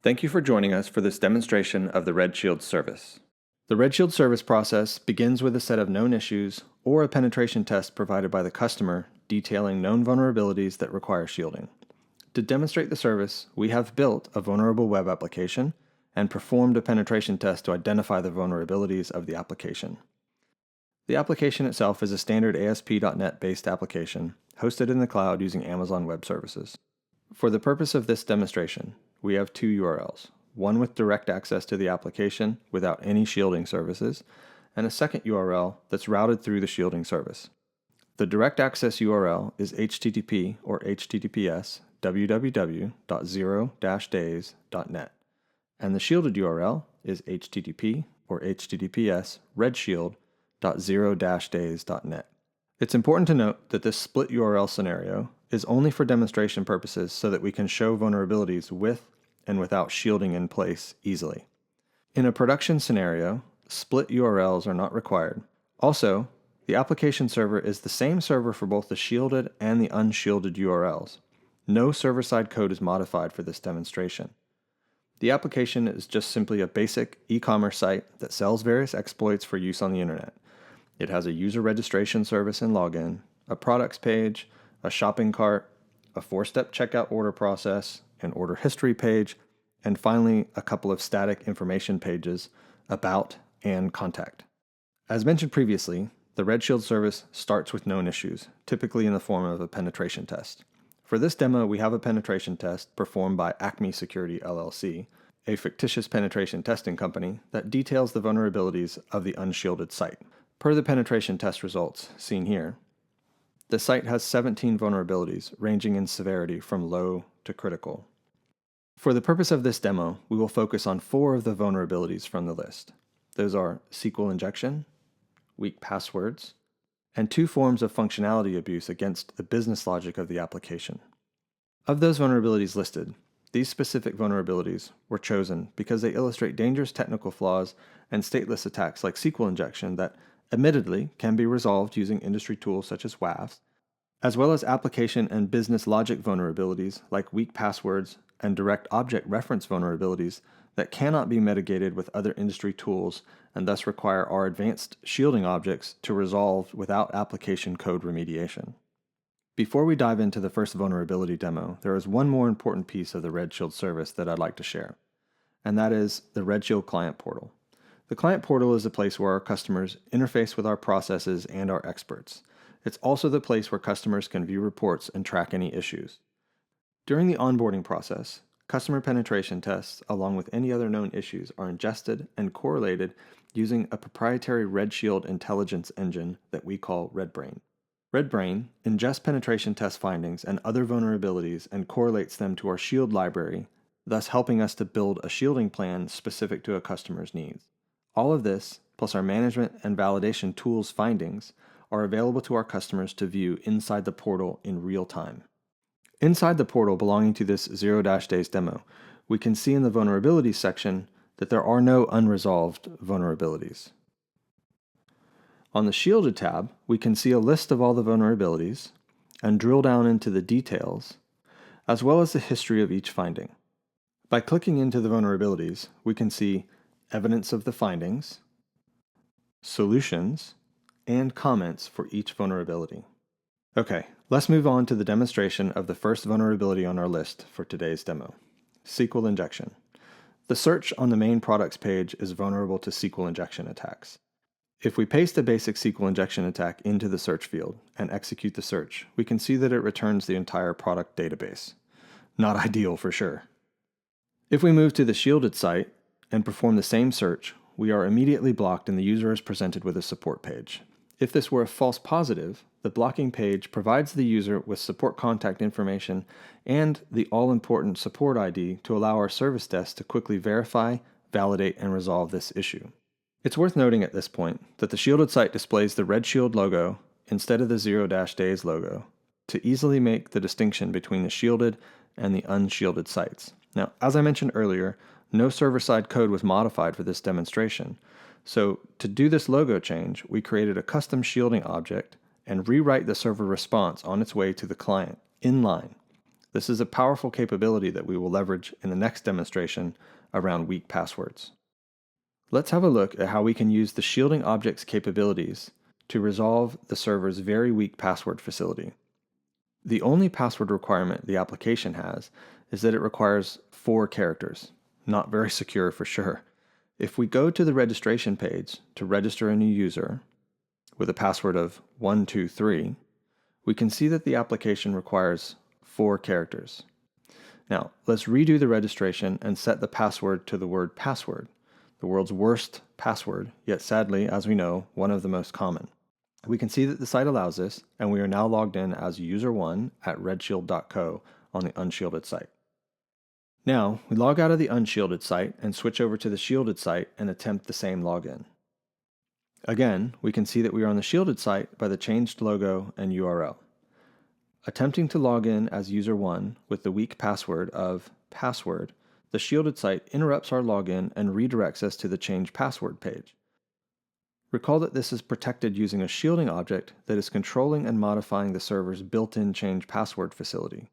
Thank you for joining us for this demonstration of the RedShield service. The RedShield service process begins with a set of known issues or a penetration test provided by the customer detailing known vulnerabilities that require shielding. To demonstrate the service, we have built a vulnerable web application and performed a penetration test to identify the vulnerabilities of the application. The application itself is a standard ASP.NET based application hosted in the cloud using Amazon Web Services. For the purpose of this demonstration, we have two URLs, one with direct access to the application without any shielding services, and a second URL that's routed through the shielding service. The direct access URL is http or https www.0-days.net, and the shielded URL is http or https redshield.0-days.net. It's important to note that this split URL scenario is only for demonstration purposes so that we can show vulnerabilities with and without shielding in place easily. In a production scenario, split URLs are not required. Also, the application server is the same server for both the shielded and the unshielded URLs. No server-side code is modified for this demonstration. The application is just simply a basic e-commerce site that sells various exploits for use on the internet. It has a user registration service and login, a products page, a shopping cart, a 4-step checkout order process, an order history page, and finally a couple of static information pages, about and contact. As mentioned previously, the RedShield service starts with known issues, typically in the form of a penetration test. For this demo, we have a penetration test performed by Acme Security LLC, a fictitious penetration testing company that details the vulnerabilities of the unshielded site. Per the penetration test results seen here, the site has 17 vulnerabilities ranging in severity from low to critical. For the purpose of this demo, we will focus on 4 of the vulnerabilities from the list. Those are SQL injection, weak passwords, and 2 forms of functionality abuse against the business logic of the application. Of those vulnerabilities listed, these specific vulnerabilities were chosen because they illustrate dangerous technical flaws and stateless attacks like SQL injection that, admittedly, can be resolved using industry tools such as WAFs, as well as application and business logic vulnerabilities like weak passwords and direct object reference vulnerabilities that cannot be mitigated with other industry tools and thus require our advanced shielding objects to resolve without application code remediation. Before we dive into the first vulnerability demo, there is one more important piece of the RedShield service that I'd like to share, and that is the RedShield Client Portal. The Client Portal is a place where our customers interface with our processes and our experts. It's also the place where customers can view reports and track any issues. During the onboarding process, customer penetration tests, along with any other known issues, are ingested and correlated using a proprietary RedShield intelligence engine that we call RedBrain. RedBrain ingests penetration test findings and other vulnerabilities and correlates them to our shield library, thus helping us to build a shielding plan specific to a customer's needs. All of this, plus our management and validation tools findings, are available to our customers to view inside the portal in real time. Inside the portal belonging to this 0-days demo, we can see in the vulnerabilities section that there are no unresolved vulnerabilities. On the Shielded tab, we can see a list of all the vulnerabilities and drill down into the details, as well as the history of each finding. By clicking into the vulnerabilities, we can see evidence of the findings, solutions, and comments for each vulnerability. Okay, let's move on to the demonstration of the first vulnerability on our list for today's demo, SQL injection. The search on the main products page is vulnerable to SQL injection attacks. If we paste a basic SQL injection attack into the search field and execute the search, we can see that it returns the entire product database. Not ideal for sure. If we move to the shielded site and perform the same search, we are immediately blocked and the user is presented with a support page. If this were a false positive, the blocking page provides the user with support contact information and the all-important support ID to allow our service desk to quickly verify, validate, and resolve this issue. It's worth noting at this point that the shielded site displays the RedShield logo instead of the 0-days logo to easily make the distinction between the shielded and the unshielded sites. Now, as I mentioned earlier, no server-side code was modified for this demonstration. So to do this logo change, we created a custom shielding object and rewrite the server response on its way to the client inline. This is a powerful capability that we will leverage in the next demonstration around weak passwords. Let's have a look at how we can use the shielding object's capabilities to resolve the server's very weak password facility. The only password requirement the application has is that it requires 4 characters. Not very secure for sure. If we go to the registration page to register a new user with a password of 123, we can see that the application requires 4 characters. Now, let's redo the registration and set the password to the word password, the world's worst password, yet sadly, as we know, one of the most common. We can see that the site allows this, and we are now logged in as user1 at redshield.co on the unshielded site. Now, we log out of the unshielded site and switch over to the shielded site and attempt the same login. Again, we can see that we are on the shielded site by the changed logo and URL. Attempting to log in as user1 with the weak password of password, the shielded site interrupts our login and redirects us to the change password page. Recall that this is protected using a shielding object that is controlling and modifying the server's built-in change password facility.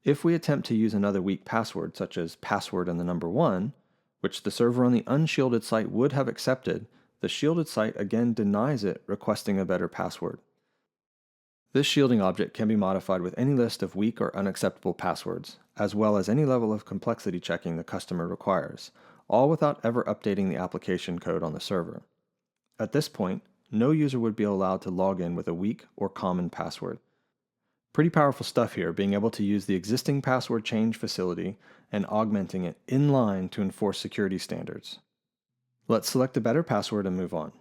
If we attempt to use another weak password, such as password and the number 1, which the server on the unshielded site would have accepted, the shielded site again denies it, requesting a better password. This shielding object can be modified with any list of weak or unacceptable passwords, as well as any level of complexity checking the customer requires, all without ever updating the application code on the server. At this point, no user would be allowed to log in with a weak or common password. Pretty powerful stuff here, being able to use the existing password change facility and augmenting it in line to enforce security standards. Let's select a better password and move on.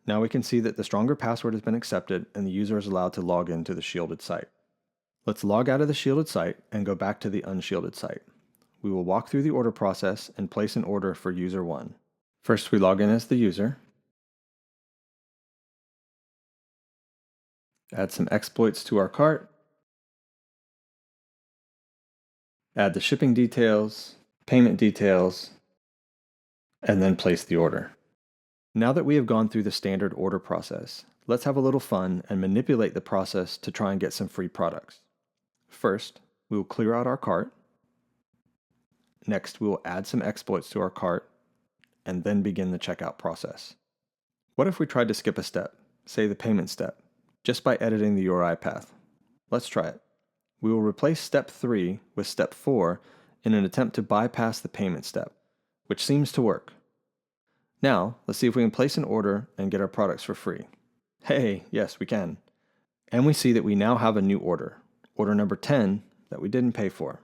Now we can see that the stronger password has been accepted and the user is allowed to log into the shielded site. Let's log out of the shielded site and go back to the unshielded site. We will walk through the order process and place an order for user 1. First, we log in as the user. Add some exploits to our cart. Add the shipping details, payment details, and then place the order. Now that we have gone through the standard order process, let's have a little fun and manipulate the process to try and get some free products. First, we will clear out our cart. Next, we will add some exploits to our cart, and then begin the checkout process. What if we tried to skip a step, say the payment step, just by editing the URI path? Let's try it. We will replace step 3 with step 4 in an attempt to bypass the payment step, which seems to work. Now, let's see if we can place an order and get our products for free. Hey, yes, we can. And we see that we now have a new order number 10, that we didn't pay for.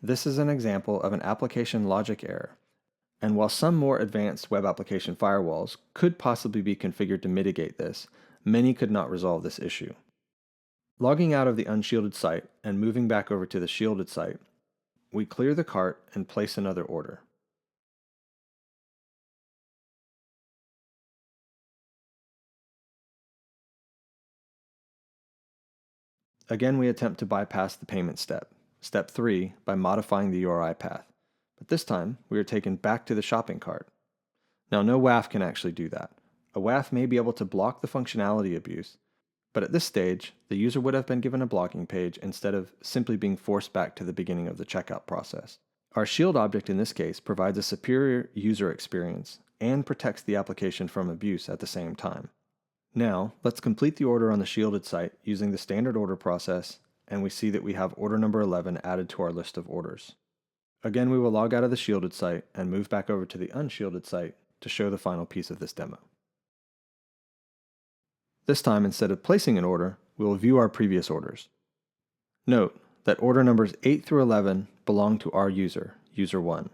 This is an example of an application logic error, and while some more advanced web application firewalls could possibly be configured to mitigate this, many could not resolve this issue. Logging out of the unshielded site and moving back over to the shielded site, we clear the cart and place another order. Again, we attempt to bypass the payment step, step 3, by modifying the URI path. But this time, we are taken back to the shopping cart. Now, no WAF can actually do that. A WAF may be able to block the functionality abuse, but at this stage, the user would have been given a blocking page instead of simply being forced back to the beginning of the checkout process. Our shield object in this case provides a superior user experience and protects the application from abuse at the same time. Now, let's complete the order on the shielded site using the standard order process, and we see that we have order number 11 added to our list of orders. Again, we will log out of the shielded site and move back over to the unshielded site to show the final piece of this demo. This time, instead of placing an order, we will view our previous orders. Note that order numbers 8 through 11 belong to our user, user 1.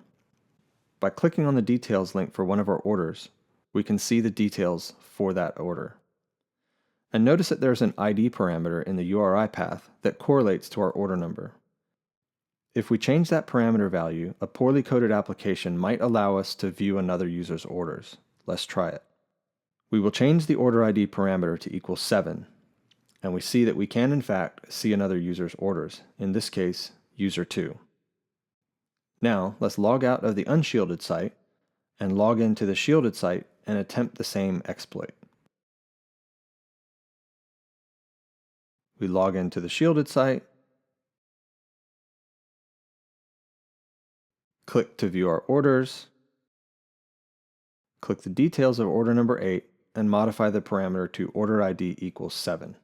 By clicking on the details link for one of our orders, we can see the details for that order. And notice that there's an ID parameter in the URI path that correlates to our order number. If we change that parameter value, a poorly coded application might allow us to view another user's orders. Let's try it. We will change the order ID parameter to equal 7, and we see that we can in fact see another user's orders, in this case, user 2. Now, let's log out of the unshielded site and log into the shielded site and attempt the same exploit. we log into the shielded site, click to view our orders, click the details of order number 8, and modify the parameter to order ID equals 7.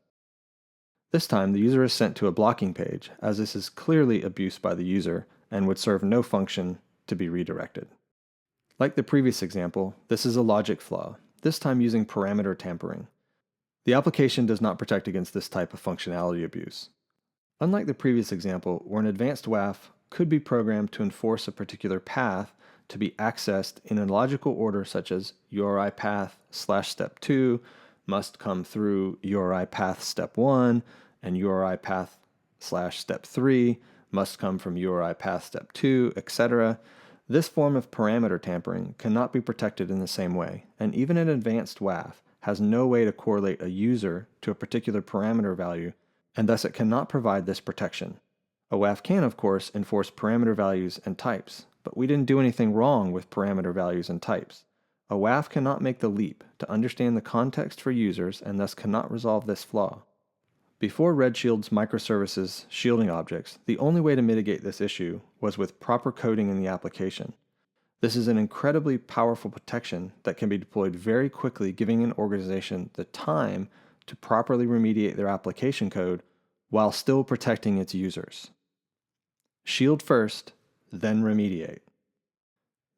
This time, the user is sent to a blocking page, as this is clearly abuse by the user and would serve no function to be redirected. Like the previous example, this is a logic flaw, this time using parameter tampering. The application does not protect against this type of functionality abuse. Unlike the previous example, where an advanced WAF could be programmed to enforce a particular path to be accessed in a logical order such as URI path / step 2 must come through URI path step 1, and URI path / step 3 must come from URI path step 2, etc. This form of parameter tampering cannot be protected in the same way, and even an advanced WAF has no way to correlate a user to a particular parameter value, and thus it cannot provide this protection. A WAF can, of course, enforce parameter values and types, but we didn't do anything wrong with parameter values and types. A WAF cannot make the leap to understand the context for users and thus cannot resolve this flaw. Before RedShield's microservices shielding objects, the only way to mitigate this issue was with proper coding in the application. This is an incredibly powerful protection that can be deployed very quickly, giving an organization the time to properly remediate their application code while still protecting its users. Shield first, then remediate.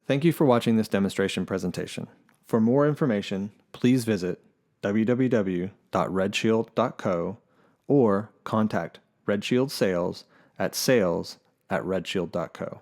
Thank you for watching this demonstration presentation. For more information, please visit www.redshield.co or contact RedShield Sales at sales@redshield.co.